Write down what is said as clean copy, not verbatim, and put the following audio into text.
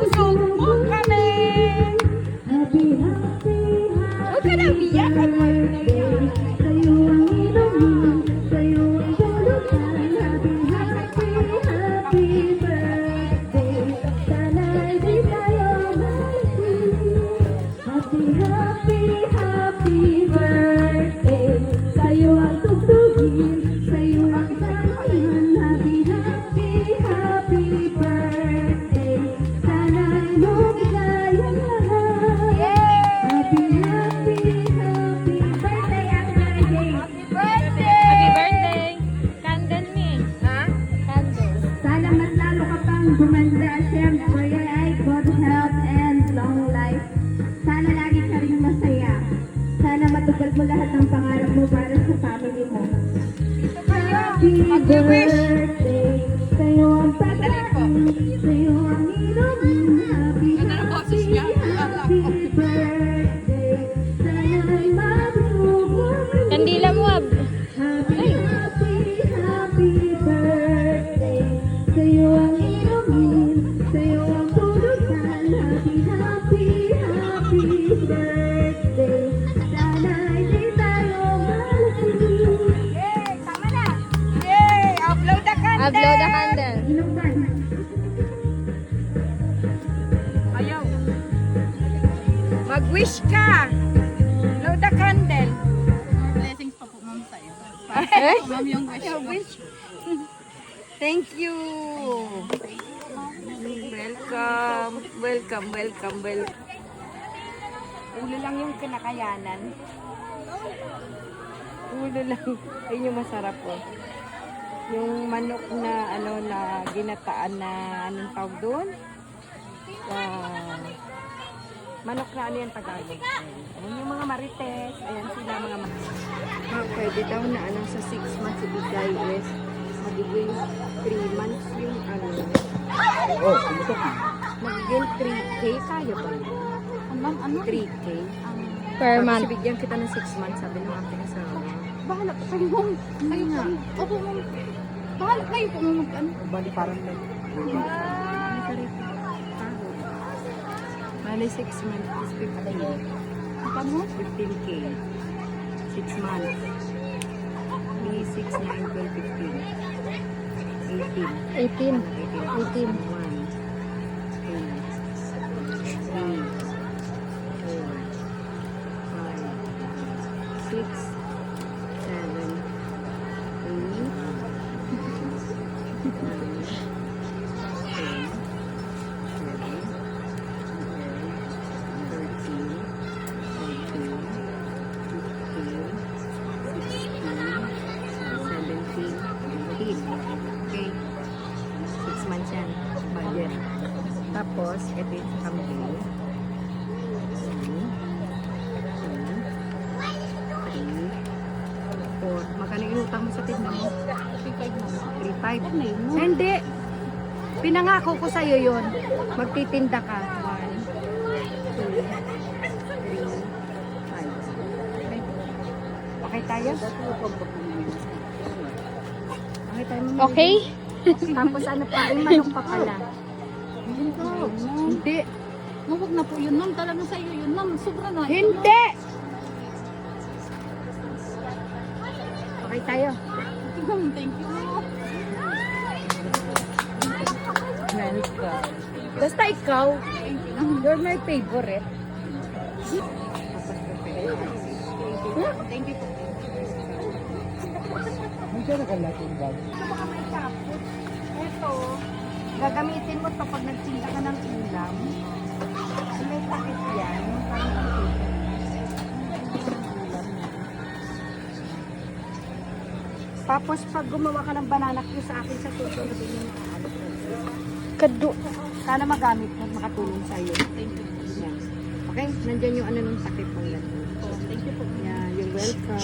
busog mo kami. Huwag ka na umiyak. Ano mo yung nangyari? Gumanda, siyempre, ay good health and long life. Sana lagi ka rin masaya. Sana matupad mo lahat ng pangarap mo para sa family mo. Happy birthday sa'yo ang pagkain, sa'yo ang inumin. Happy birthday, sana'y mabubuhay. Kandila mo, Ab. Happy birthday sa'yo ang inumin, sa'yo ang tulutan. Happy birthday, sana'y di tayo malasing. Yay! Tama na! Yay! Upload the candle! Upload the candle. Inuman. Ayaw. Mag-wish ka! Blow the candle! Blessings pa po, ma'am, sa'yo. Eh? Ma'am, yung wish Your mo. wish. Thank you! Welcome! Welcome, welcome, welcome. Ulo lang yung kinakayanan. Ulo lang. Ayun yung masarap po. Yung manok na ano na ginataan na anong tawag doon? Manok na ano yung Tagalog. Ayan yung mga marites. Ayan sila mga pwede daw na ano sa 6 months ibigay is magiging 3 months yung ano. Oh, pumusok. Magiging 3K kaya ba? Ma'am, ano? 3K. Per Tapos month. ibigyan kita ng 6 months sabi ng aking asawa. Bahala po kayo, ma'am. Kayo nga. Opo, ma'am. Bahala kayo po, ma'am. Ano? Bali parang na. Bali 6 months is 15. Ano? 15K. 6 months. 3, 6, 9, 12, 15. 18. 18. 18. 6, 7, 8, 9, 10, 11, 12, 13, 14, 15, 16, 17, 18. Okay. 6 months yan. Budget. Tapos, ito yung kambing. 4. Magkano inutang mo sa tindahan mo? 3.5. Hindi. Pinangako ko sa'yo yun. Magtitinda ka. 1, 2, 3, 5. Okay tayo? Okay tayo. Mami. Okay? Tapos ano pa? Yung manok pa pala. Hindi. Huwag na po yun, ma'am. Talagang sa'yo yun, ma'am. Sobra na. Hindi! Okay tayo. Ma'am, thank you. Welcome. Basta ikaw, you're my favorite. Thank you po. Hindi ka nakalating bag. Baka may tapos. Ito, gagamitin mo to pag nagtinda ka ng ulam. May takip yan. Yung parang ulam. Tapos pag gumawa ka ng banana cue sa akin sa susunod din yung Kadu. sana magamit mo, makatulong sa'yo. Thank you. Yan. Okay, nandyan yung ano ng takip mo yan. Thank you po. Yeah, you're welcome.